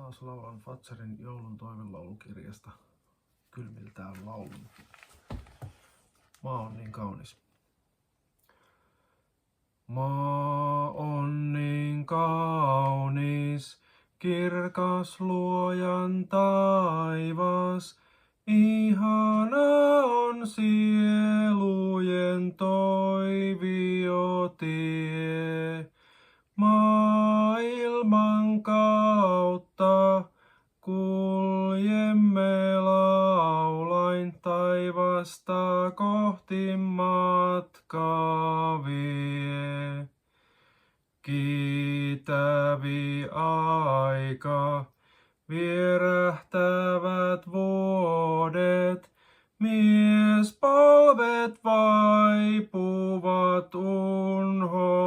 Taas laulan Fatsarin joulun toivelaulukirjasta kylmiltään laulun. Maa on niin kaunis. Maa on niin kaunis, kirkas luojan taivas. Ihana on sielujen toiviotie. Maailman kautta kuljemme laulain, taivasta kohti matka vie. Kiitävi aika, vierähtävät vuodet, miespolvet vaipuvat unholaan.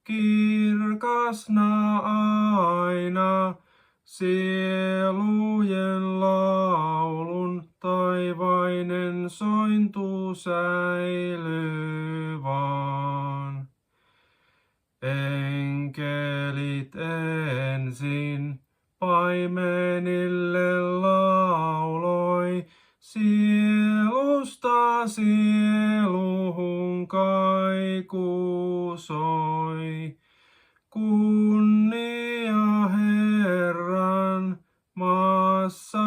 Kirkasna aina sielujen laulun, taivainen sointu säilyy vaan. Enkelit ensin paimenille lauloi, sielusta sieluhun kaiku soi. Kunnia Herran maassa